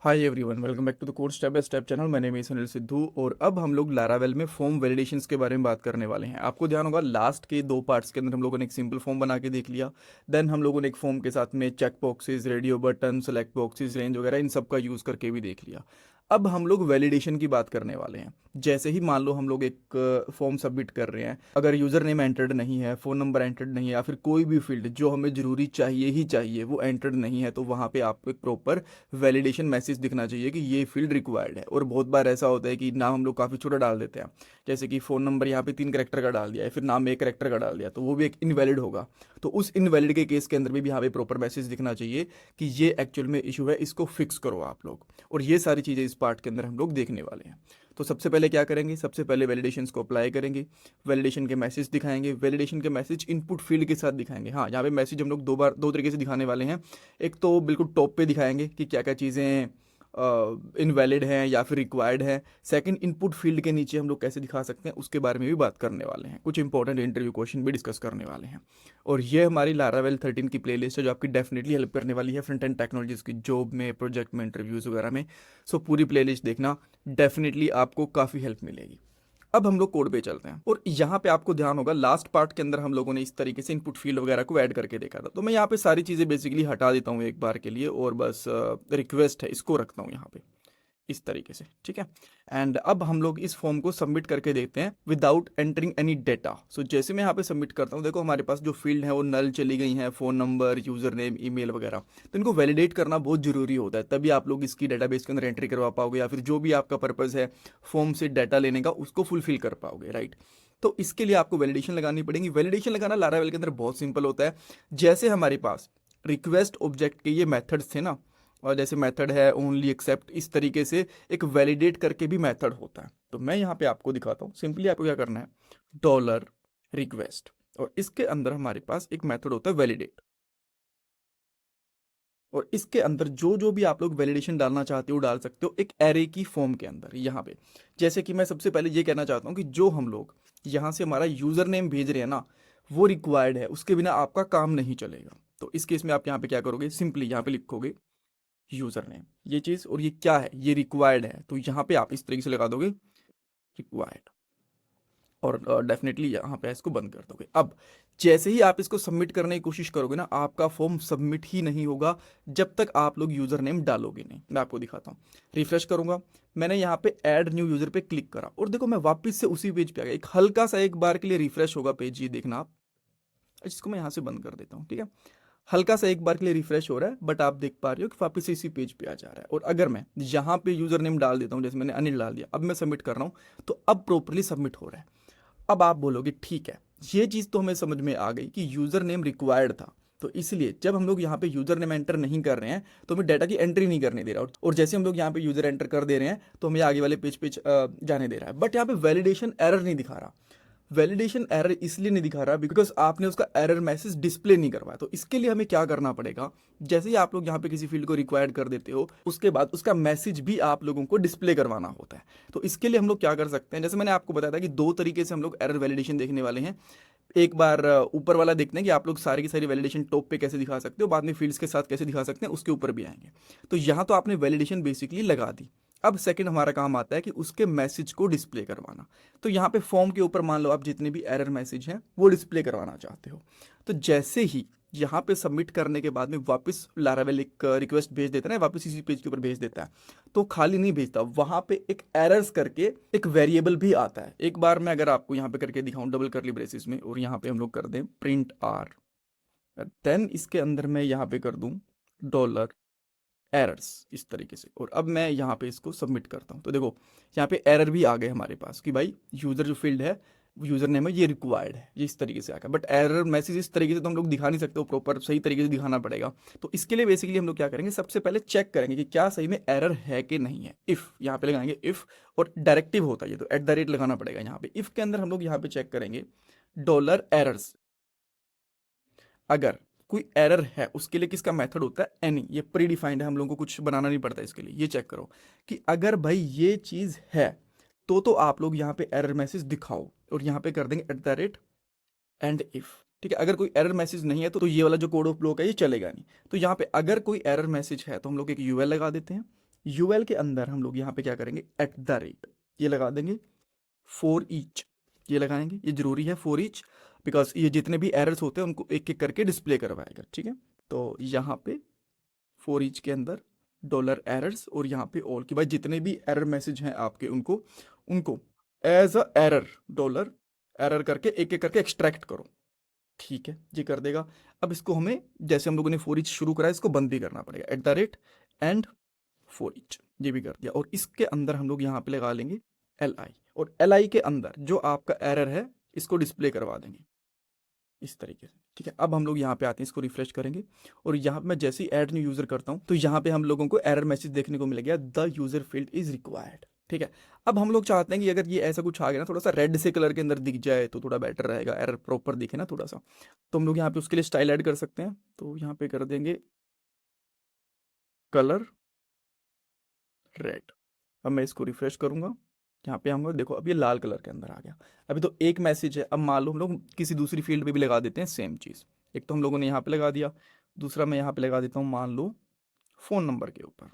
Hi everyone, welcome back to the course step by step channel. मैंने name Sunil Sidhu और अब हम लोग लारावेल में फॉर्म वैलिडेशंस के बारे में बात करने वाले हैं। आपको ध्यान होगा लास्ट के दो पार्ट्स के अंदर हम लोगों ने एक सिंपल फॉर्म बना के देख लिया। देन हम लोगों ने एक फॉर्म के साथ में check boxes, radio button, select boxes, range वगैरह इन सब का यूज़ करके भी देख लिया। अब हम लोग वैलिडेशन की बात करने वाले हैं। जैसे ही मान लो हम लोग एक फॉर्म सबमिट कर रहे हैं, अगर यूज़र नेम एंटर्ड नहीं है, फ़ोन नंबर एंटर्ड नहीं है या फिर कोई भी फील्ड जो हमें ज़रूरी चाहिए ही चाहिए वो एंटर्ड नहीं है, तो वहाँ पे आपको एक प्रॉपर वैलिडेशन मैसेज दिखना चाहिए कि ये फील्ड रिक्वायर्ड है। और बहुत बार ऐसा होता है कि नाम हम लोग काफ़ी छोटा डाल देते हैं, जैसे कि फ़ोन नंबर यहाँ पे 3 कैरेक्टर का डाल दिया है, फिर नाम 1 कैरेक्टर का डाल दिया, तो वो भी एक इनवैलिड होगा। तो उस इनवैलिड के केस के अंदर भी यहाँ पे प्रॉपर मैसेज दिखना चाहिए कि ये एक्चुअल में इशू है, इसको फिक्स करो आप लोग। और ये सारी चीज़ें इस पार्ट के अंदर हम लोग देखने वाले हैं। तो सबसे पहले क्या करेंगे, सबसे पहले वैलिडेशंस को अप्लाई करेंगे, वैलिडेशन के मैसेज दिखाएंगे, वैलिडेशन के मैसेज इनपुट फील्ड के साथ दिखाएंगे। हाँ, यहाँ पे मैसेज हम लोग दो तरीके से दिखाने वाले हैं। एक तो बिल्कुल टॉप पे दिखाएंगे कि क्या क्या चीज़ें इनवैलिड हैं या फिर रिक्वायर्ड है। सेकंड, इनपुट फील्ड के नीचे हम लोग कैसे दिखा सकते हैं उसके बारे में भी बात करने वाले हैं। कुछ इंपॉर्टेंट इंटरव्यू क्वेश्चन भी डिस्कस करने वाले हैं। और ये हमारी लारावेल 13 की प्लेलिस्ट है जो आपकी डेफिनेटली हेल्प करने वाली है फ्रंट एंड टेक्नोलॉजीज़ की जॉब में, प्रोजेक्ट में, इंटरव्यूज़ वगैरह में। सो पूरी प्लेलिस्ट देखना, डेफिनेटली आपको काफ़ी हेल्प मिलेगी। अब हम लोग कोड पे चलते हैं और यहाँ पे आपको ध्यान होगा लास्ट पार्ट के अंदर हम लोगों ने इस तरीके से इनपुट फील्ड वगैरह को ऐड करके देखा था। तो मैं यहाँ पे सारी चीज़ें बेसिकली हटा देता हूँ एक बार के लिए और बस रिक्वेस्ट है इसको रखता हूँ यहाँ पे इस तरीके से, ठीक है। एंड अब हम लोग इस फॉर्म को सबमिट करके देखते हैं विदाउट एंटरिंग एनी डेटा। सो जैसे मैं यहाँ पे सबमिट करता हूँ, देखो हमारे पास जो फील्ड है वो नल चली गई हैं, phone number, user name, email वगैरह। तो इनको वैलिडेट करना बहुत ज़रूरी होता है, तभी आप लोग इसकी डेटाबेस के अंदर एंट्री करवा पाओगे या फिर जो भी आपका पर्पज़ है फॉर्म से डाटा लेने का उसको फुलफिल कर पाओगे, राइट। तो इसके लिए आपको वैलिडेशन लगानी पड़ेगी। वैलिडेशन लगाना लारावेल के अंदर बहुत सिंपल होता है। जैसे हमारे पास रिक्वेस्ट ऑब्जेक्ट के ये मेथड्स थे ना, और जैसे मेथड है ओनली एक्सेप्ट, इस तरीके से एक वैलिडेट करके भी मेथड होता है। तो मैं यहाँ पे आपको दिखाता हूँ। सिंपली आपको क्या करना है, डॉलर रिक्वेस्ट, और इसके अंदर हमारे पास एक मेथड होता है वैलिडेट। और इसके अंदर जो जो भी आप लोग वैलिडेशन डालना चाहते हो डाल सकते हो एक एरे की फॉर्म के अंदर यहाँ पे। जैसे कि मैं सबसे पहले ये कहना चाहता हूँ कि जो हम लोग यहाँ से हमारा यूज़र नेम भेज रहे हैं ना, वो रिक्वायर्ड है, उसके बिना आपका काम नहीं चलेगा। तो इस केस में आप यहाँ पे क्या करोगे, सिंपली यहाँ पे लिखोगे यूज़र नेम, ये चीज़, और ये क्या है, ये रिक्वायर्ड है, तो यहाँ पे आप इस तरीके से लगा दोगे रिक्वायर्ड, और डेफिनेटली यहाँ पे इसको बंद कर दोगे। अब जैसे ही आप इसको सबमिट करने की कोशिश करोगे ना, आपका फॉर्म सबमिट ही नहीं होगा जब तक आप लोग यूज़र नेम डालोगे नहीं। मैं आपको दिखाता हूँ, रिफ्रेश करूंगा, मैंने यहाँ पे ऐड न्यू यूज़र पे क्लिक करा और देखो मैं वापस से उसी पेज पे आ गया। एक हल्का सा एक बार के लिए रिफ्रेश होगा पेज, ये देखना आप। इसको मैं यहाँ से बंद कर देता हूँ, ठीक है। हल्का सा एक बार के लिए रिफ्रेश हो रहा है, बट आप देख पा रहे हो कि वापस से इसी पेज पे आ जा रहा है। और अगर मैं यहाँ पे यूज़र नेम डाल देता हूँ, जैसे मैंने अनिल डाल दिया, अब मैं सबमिट कर रहा हूँ, तो अब प्रॉपरली सबमिट हो रहा है। अब आप बोलोगे ठीक है, ये चीज़ तो हमें समझ में आ गई कि यूज़र नेम रिक्वायर्ड था, तो इसलिए जब हम लोग यहाँ पे यूज़र नेम एंटर नहीं कर रहे हैं तो हमें डाटा की एंट्री नहीं करने दे रहा। और जैसे हम लोग यहाँ पे यूज़र एंटर कर दे रहे हैं तो हमें आगे वाले पेज पे जाने दे रहा है, बट यहाँ पे वैलिडेशन एरर नहीं दिखा रहा। वैलिडेशन एरर इसलिए नहीं दिखा रहा बिकॉज आपने उसका एरर मैसेज डिस्प्ले नहीं करवाया। तो इसके लिए हमें क्या करना पड़ेगा, जैसे ही आप लोग यहाँ पे किसी फील्ड को रिक्वायर्ड कर देते हो, उसके बाद उसका मैसेज भी आप लोगों को डिस्प्ले करवाना होता है। तो इसके लिए हम लोग क्या कर सकते हैं, जैसे मैंने आपको बताया था कि दो तरीके से हम लोग एरर वैलिडेशन देखने वाले हैं। एक बार ऊपर वाला देखते हैं कि आप लोग सारी की सारी वैलिडेशन टॉप पे कैसे दिखा सकते हो, बाद में फील्ड्स के साथ कैसे दिखा सकते हैं, उसके ऊपर भी आएंगे। तो यहाँ तो आपने वैलिडेशन बेसिकली लगा दी। अब सेकंड हमारा काम आता है कि उसके मैसेज को डिस्प्ले करवाना। तो यहाँ पे फॉर्म के ऊपर मान लो आप जितने भी एरर मैसेज हैं वो डिस्प्ले करवाना चाहते हो। तो जैसे ही यहाँ पे सबमिट करने के बाद में वापस लारावेल एक रिक्वेस्ट भेज देता है ना, वापस इसी पेज के ऊपर भेज देता है। तो खाली नहीं भेजता, वहाँ पे एक एरर्स करके एक वेरिएबल भी आता है। एक बार मैं अगर आपको यहाँ पे करके दिखाऊं डबल करली ब्रेसिस में, और यहाँ पे हम लोग कर दें प्रिंट आर, देन इसके अंदर मैं यहाँ पे कर दूं डॉलर एरर्स, इस तरीके से। और अब मैं यहाँ पे इसको सबमिट करता हूँ, तो देखो यहाँ पे एरर भी आ गए हमारे पास कि भाई यूज़र जो फील्ड है, यूज़र नेम है, ये रिक्वायर्ड है, ये इस तरीके से आ गया। बट एरर मैसेज इस तरीके से तो हम लोग दिखा नहीं सकते हो, प्रॉपर सही तरीके से दिखाना पड़ेगा। तो इसके लिए बेसिकली हम लोग क्या करेंगे, सबसे पहले चेक करेंगे कि क्या सही में एरर है कि नहीं है। इफ़ यहाँ पे लगाएंगे इफ़, और डायरेक्टिव होता है ये, तो एट द रेट लगाना पड़ेगा यहाँ पे। इफ़ के अंदर हम लोग यहाँ पे चेक करेंगे डॉलर एरर्स, अगर कोई एरर है उसके लिए किसका मेथड होता है, एनी, ये प्री डिफाइंड है, हम लोगों को कुछ बनाना नहीं पड़ता इसके लिए। ये चेक करो कि अगर भाई ये चीज़ है तो आप लोग यहाँ पे एरर मैसेज दिखाओ, और यहाँ पे कर देंगे at the rate and if, ठीक है। अगर कोई एरर मैसेज नहीं है तो ये वाला जो कोड ऑफ ब्लॉक है ये चलेगा नहीं। तो यहाँ पे अगर कोई एरर मैसेज है तो हम लोग एक यूएल लगा देते हैं, यूएल के अंदर हम लोग यहाँ पे क्या करेंगे, एट द रेट ये लगा देंगे, फॉर ईच ये लगाएंगे, ये जरूरी है फॉर ईच, बिकॉज ये जितने भी एरर्स होते हैं उनको एक एक करके डिस्प्ले करवाएगा, ठीक है। तो यहाँ पे फॉर ईच के अंदर डॉलर एरर्स और यहाँ पे ऑल की भाई जितने भी एरर मैसेज हैं आपके उनको उनको as a error dollar error करके एक एक करके एक्सट्रैक्ट करो, ठीक है, ये कर देगा। अब इसको हमें जैसे हम लोगों ने फॉर ईच शुरू करा है इसको बंद भी करना पड़ेगा, at the rate and for each ये भी कर दिया। और इसके अंदर हम लोग यहाँ पे लगा लेंगे एल आई, और एल आई के अंदर जो आपका एरर है इसको डिस्प्ले करवा देंगे इस तरीके से, ठीक है। अब हम लोग यहाँ पे आते हैं, इसको रिफ्रेश करेंगे और यहाँ पे मैं जैसे ही ऐड न्यू यूज़र करता हूँ तो यहाँ पे हम लोगों को एरर मैसेज देखने को मिल गया, the user field is required, ठीक है। अब हम लोग चाहते हैं कि अगर ये ऐसा कुछ आ गया ना थोड़ा सा रेड से कलर के अंदर दिख जाए तो थोड़ा बेटर रहेगा, एरर प्रॉपर दिखे ना थोड़ा सा, तो हम लोग यहाँ पे उसके लिए स्टाइल ऐड कर सकते हैं। तो यहाँ पे कर देंगे कलर रेड। अब मैं इसको रिफ्रेश करूंगा, यहाँ पे आऊँगा, देखो अब ये लाल कलर के अंदर आ गया। अभी तो एक मैसेज है, अब मान लो हम लोग किसी दूसरी फील्ड पे भी लगा देते हैं सेम चीज़। एक तो हम लोगों ने यहाँ पे लगा दिया, दूसरा मैं यहाँ पे लगा देता हूँ मान लो फ़ोन नंबर के ऊपर,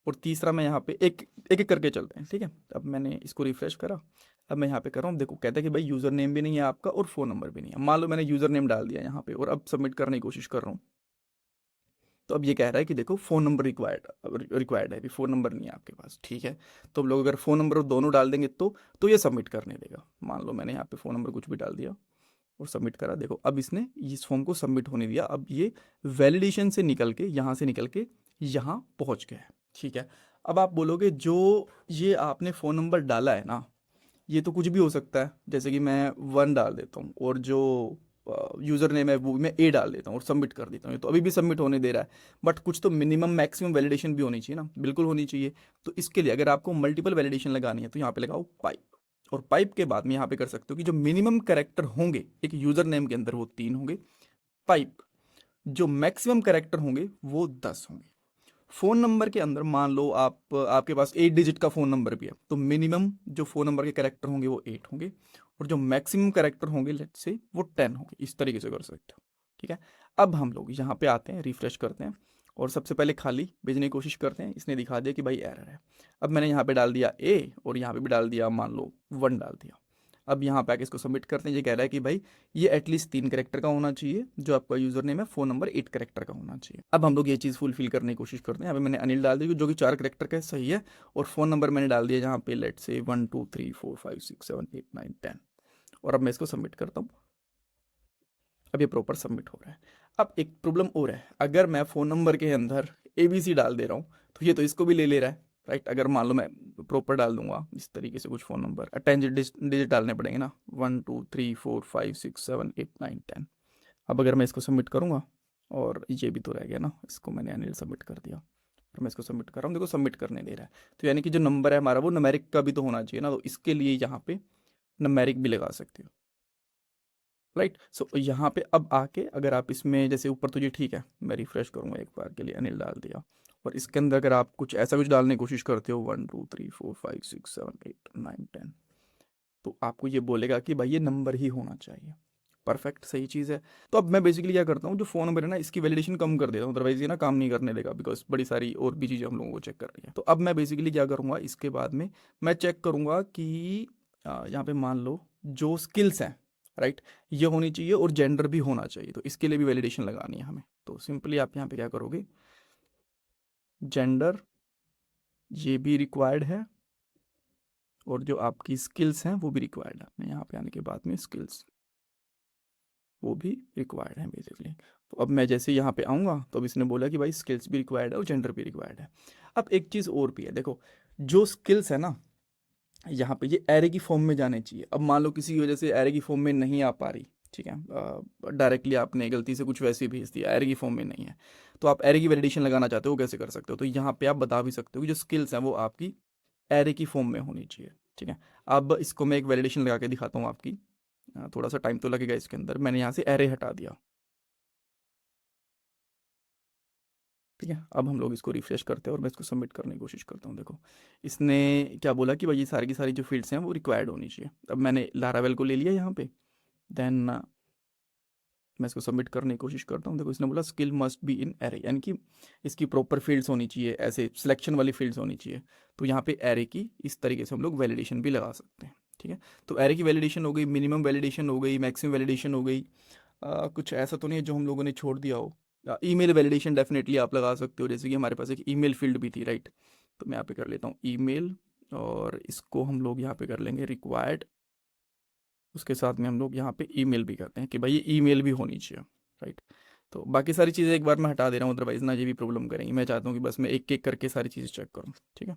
और तीसरा मैं यहाँ पे एक एक एक करके चलते हैं, ठीक है। अब मैंने इसको रिफ्रेश करा, अब मैं यहाँ पे कर रहा हूँ, देखो कहता है कि भाई यूज़र नेम भी नहीं है आपका और फ़ोन नंबर भी नहीं है। मान लो मैंने यूज़र नेम डाल दिया यहाँ पे और अब सबमिट करने की कोशिश कर रहा हूँ, तो अब ये कह रहा है कि देखो फ़ोन नंबर रिक्वायर्ड है, अभी फ़ोन नंबर नहीं है आपके पास, ठीक है। तो हम लोग अगर फ़ोन नंबर दोनों डाल देंगे तो ये सबमिट करने देगा। मान लो मैंने यहाँ पे फ़ोन नंबर कुछ भी डाल दिया और सबमिट करा, देखो अब इसने इस फॉर्म को सबमिट होने दिया। अब ये वैलिडेशन से निकल के यहाँ से निकल के यहाँ पहुँच गया है, ठीक है। अब आप बोलोगे जो ये आपने फ़ोन नंबर डाला है ना, ये तो कुछ भी हो सकता है, जैसे कि मैं 1 डाल देता हूँ और जो यूज़र नेम है वो भी मैं ए डाल देता हूँ और सबमिट कर देता हूँ, ये तो अभी भी सबमिट होने दे रहा है। बट कुछ तो मिनिमम मैक्सिमम वैलिडेशन भी होनी चाहिए ना, बिल्कुल होनी चाहिए। तो इसके लिए अगर आपको मल्टीपल वैलिडेशन लगानी है तो यहाँ पे लगाओ पाइप, और पाइप के बाद में यहाँ पे कर सकते हो कि जो मिनिमम कैरेक्टर होंगे एक यूज़र नेम के अंदर वो 3 होंगे, पाइप जो मैक्सिमम कैरेक्टर होंगे वो 10 होंगे। फ़ोन नंबर के अंदर मान लो आपके पास 8 डिजिट का फ़ोन नंबर भी है, तो मिनिमम जो फ़ोन नंबर के कैरेक्टर होंगे वो 8 होंगे, और जो मैक्सिमम कैरेक्टर होंगे लेट्स से वो 10 होंगे। इस तरीके से कर सकते हो, ठीक है। अब हम लोग यहाँ पे आते हैं, रिफ्रेश करते हैं और सबसे पहले खाली भेजने की कोशिश करते हैं। इसने दिखा दिया कि भाई एरर है। अब मैंने यहाँ पे डाल दिया ए और यहाँ पे भी डाल दिया मान लो 1 डाल दिया। अब यहाँ पे आके इसको सबमिट करते हैं, ये कह रहा है कि भाई ये एटलीस्ट 3 कैरेक्टर का होना चाहिए, जो आपका यूज़र नेम है, फ़ोन नंबर 8 कैरेक्टर का होना चाहिए। अब हम लोग ये चीज़ फुलफिल करने की कोशिश करते हैं। अभी मैंने अनिल डाल दी जो कि 4 कैरेक्टर का है, सही है, और फ़ोन नंबर मैंने डाल दिया जहाँ पे लेट से 1 2 3 4 5 6 7 8 9 10, और अब मैं इसको सबमिट करता हूँ। अब ये प्रॉपर सबमिट हो रहा है। अब एक प्रॉब्लम और है, अगर मैं फ़ोन नंबर के अंदर ABC डाल दे रहा हूँ तो ये तो इसको भी ले ले रहा है, राइट। अगर मान लो मैं प्रॉपर डाल दूंगा इस तरीके से कुछ फ़ोन नंबर 10 डिजिट डालने पड़ेंगे ना, 1 2 3 4 5 6 7 8 9 10। अब अगर मैं इसको सबमिट करूँगा, और ये भी तो रह गया ना, इसको मैंने अनिल सबमिट कर दिया और मैं इसको सबमिट कर रहा हूँ, देखो सबमिट करने दे रहा है। तो यानी कि जो नंबर है हमारा वो न्यूमेरिक का भी तो होना चाहिए ना, तो इसके लिए यहाँ पे न्यूमेरिक भी लगा सकते हो, राइट। सो यहाँ पे अब आके अगर आप इसमें जैसे ऊपर तो ये ठीक है, मैं रिफ्रेश करूँगा एक बार के लिए, अनिल डाल दिया, और इसके अंदर अगर आप कुछ ऐसा कुछ डालने की कोशिश करते हो 1 2 3 4 5 6 7 8 9 10, तो आपको ये बोलेगा कि भाई ये नंबर ही होना चाहिए। परफेक्ट, सही चीज़ है। तो अब मैं बेसिकली क्या करता हूँ, जो फ़ोन नंबर है ना इसकी वैलिडेशन कम कर देता हूँ, अदरवाइज ये ना काम नहीं करने देगा, बिकॉज बड़ी सारी और भी चीज़ें हम लोगों को चेक कर रही है। तो अब मैं बेसिकली क्या करूँगा, इसके बाद में मैं चेक करूँगा कि यहाँ पे मान लो जो स्किल्स हैं, राइट, ये होनी चाहिए और जेंडर भी होना चाहिए, तो इसके लिए भी वैलिडेशन लगानी है हमें। तो सिंपली आप यहाँ पे क्या करोगे, जेंडर ये भी रिक्वायर्ड है और जो आपकी स्किल्स हैं वो भी रिक्वायर्ड है। मैं यहाँ पे आने के बाद में स्किल्स वो भी रिक्वायर्ड है बेसिकली। तो अब मैं जैसे यहाँ पे आऊँगा तो अब इसने बोला कि भाई स्किल्स भी रिक्वायर्ड है और जेंडर भी रिक्वायर्ड है। अब एक चीज़ और भी है, देखो जो स्किल्स है ना यहाँ पे ये एरे की फॉर्म में जाने चाहिए। अब मान लो किसी वजह से एरे की फॉर्म में नहीं आ पा रही, ठीक है, डायरेक्टली आपने गलती से कुछ वैसे भेज दिया, एरे की फॉर्म में नहीं है, तो आप एरे की वैलिडेशन लगाना चाहते हो कैसे कर सकते हो, तो यहाँ पे आप बता भी सकते हो कि जो स्किल्स हैं वो आपकी एरे की फॉर्म में होनी चाहिए, ठीक है। अब इसको मैं एक वैलिडेशन लगा के दिखाता हूँ आपकी, थोड़ा सा टाइम तो लगेगा इसके अंदर। मैंने यहाँ से एरे हटा दिया, ठीक है। अब हम लोग इसको रिफ्रेश करते हैं और मैं इसको सबमिट करने की कोशिश करता हूँ। देखो इसने क्या बोला कि भाई ये सारी की सारी जो फील्ड्स हैं वो रिक्वायर्ड होनी चाहिए। अब मैंने लारावेल को ले लिया यहाँ पे, देन मैं इसको सबमिट करने की कोशिश करता हूँ। देखो इसने बोला skill must be in array, यानी कि इसकी प्रॉपर फील्ड्स होनी चाहिए, ऐसे सिलेक्शन वाली फील्ड्स होनी चाहिए। तो यहाँ पे एरे की इस तरीके से हम लोग वैलिडेशन भी लगा सकते हैं, ठीक है। तो एरे की वैलिडेशन हो गई, मिनिमम वैलिडेशन हो गई, मैक्सिमम वैलिडेशन हो गई। कुछ ऐसा तो नहीं है जो हम लोगों ने छोड़ दिया हो। ईमेल वैलिडेशन डेफिनेटली आप लगा सकते हो, जैसे कि हमारे पास एक ईमेल फील्ड भी थी, राइट। तो मैं यहाँ पे कर लेता हूँ ईमेल, और इसको हम लोग यहाँ पे कर लेंगे रिक्वायर्ड। उसके साथ में हम लोग यहाँ पे ईमेल भी करते हैं कि भाई ये ईमेल भी होनी चाहिए, राइट। तो बाकी सारी चीज़ें एक बार मैं हटा दे रहा हूँ, अदरवाइज ना ये भी प्रॉब्लम करेंगी। मैं चाहता हूँ कि बस मैं एक एक करके सारी चीज़ें चेक करूँ, ठीक है।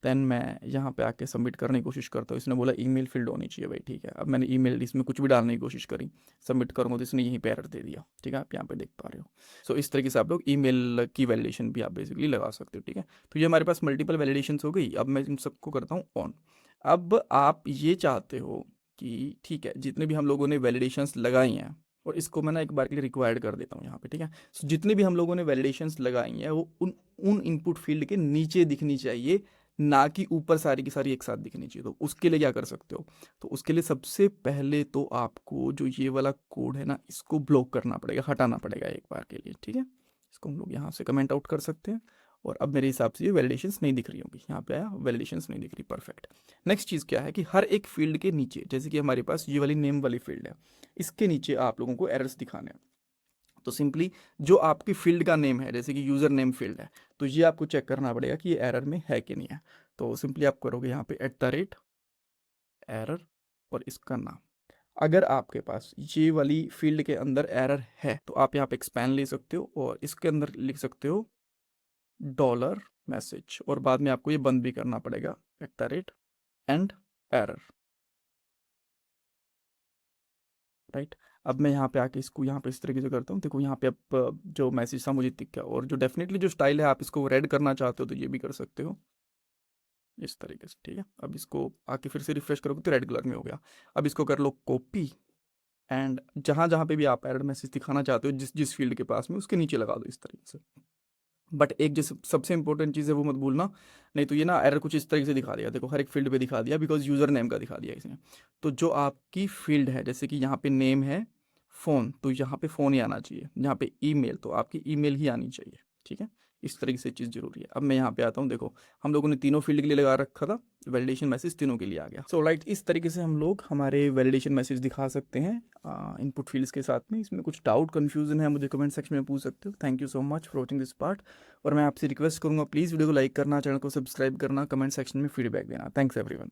देन मैं यहाँ पे आके सबमिट करने की कोशिश करता हूँ। इसने बोला ईमेल फील्ड होनी चाहिए, भाई ठीक है। अब मैंने ईमेल इसमें कुछ भी डालने की कोशिश करी, सबमिट करूँगा तो इसने यहीं पे एरर दे दिया, ठीक है। आप यहाँ पे देख पा रहे हो। सो इस तरीके से आप लोग ईमेल की वैलिडेशन भी आप बेसिकली लगा सकते हो, ठीक है। तो ये हमारे पास मल्टीपल वैलिडेशन हो गई। अब मैं इन सबको करता हूँ ऑन। अब आप ये चाहते हो कि ठीक है, जितने भी हम लोगों ने वैलिडेशंस लगाई हैं, और इसको मैं ना एक बार के लिए रिक्वायर्ड कर देता हूँ यहाँ पे, ठीक है। सो जितने भी हम लोगों ने वैलिडेशंस लगाई हैं वो उन उन इनपुट फील्ड के नीचे दिखनी चाहिए, ना कि ऊपर सारी की सारी एक साथ दिखनी चाहिए। तो उसके लिए क्या कर सकते हो, तो उसके लिए सबसे पहले तो आपको जो ये वाला कोड है ना, इसको ब्लॉक करना पड़ेगा, हटाना पड़ेगा एक बार के लिए, ठीक है। इसको हम लोग यहाँ से कमेंट आउट कर सकते हैं। और अब मेरे हिसाब से ये वैलिडेशंस नहीं दिख रही होंगी, यहाँ पे आया वैलिडेशंस नहीं दिख रही, परफेक्ट। नेक्स्ट चीज़ क्या है कि हर एक फील्ड के नीचे, जैसे कि हमारे पास ये वाली नेम वाली फील्ड है, इसके नीचे आप लोगों को एरर्स दिखाने हैं। तो सिंपली जो आपकी फील्ड का नेम है, जैसे कि यूज़र नेम फील्ड है, तो ये आपको चेक करना पड़ेगा कि ये एरर में है कि नहीं है। तो सिंपली आप करोगे यहाँ पे @error और इसका नाम। अगर आपके पास ये वाली फील्ड के अंदर एरर है तो आप यहाँ पे एक्सपैंड ले सकते हो और इसके अंदर लिख सकते हो $मैसेज, और बाद में आपको ये बंद भी करना पड़ेगा @end error, राइट। अब मैं यहाँ पे आके इसको यहाँ पे इस तरीके से करता हूँ। देखो यहाँ पे अब जो मैसेज था मुझे दिख गया, और जो डेफिनेटली जो स्टाइल है आप इसको रेड करना चाहते हो तो ये भी कर सकते हो इस तरीके से, ठीक है। अब इसको आके फिर से रिफ्रेश करोगे तो रेड कलर में हो गया। अब इसको कर लो कॉपी, एंड जहाँ जहाँ पे भी आप एरर मैसेज दिखाना चाहते हो जिस जिस फील्ड के पास में, उसके नीचे लगा दो इस तरीके से। बट एक जो सबसे इंपॉर्टेंट चीज़ है वो मत भूलना, नहीं तो ये ना एरर कुछ इस तरीके से दिखा दिया। देखो हर एक फील्ड पे दिखा दिया, बिकॉज यूज़र नेम का दिखा दिया इसने। तो जो आपकी फील्ड है, जैसे कि यहाँ पे नेम है फ़ोन, तो यहाँ पे फ़ोन ही आना चाहिए। यहाँ पे ईमेल, तो आपकी ईमेल ही आनी चाहिए, ठीक है। इस तरीके से चीज़ जरूरी है। अब मैं यहाँ पे आता हूँ। देखो हम लोगों ने तीनों फील्ड के लिए लगा रखा था, वैलिडेशन मैसेज तीनों के लिए आ गया। सो राइट, इस तरीके से हम लोग हमारे वैलिडेशन मैसेज दिखा सकते हैं इनपुट फील्ड्स के साथ में। इसमें कुछ डाउट कन्फ्यूजन है मुझे कमेंट सेक्शन में पूछ सकते हो। Thank you so much for watching this part. और मैं आपसे रिक्वेस्ट करूंगा प्लीज़ वीडियो को लाइक करना, चैनल को सब्सक्राइब करना, कमेंट सेक्शन में फीडबैक देना। Thanks everyone.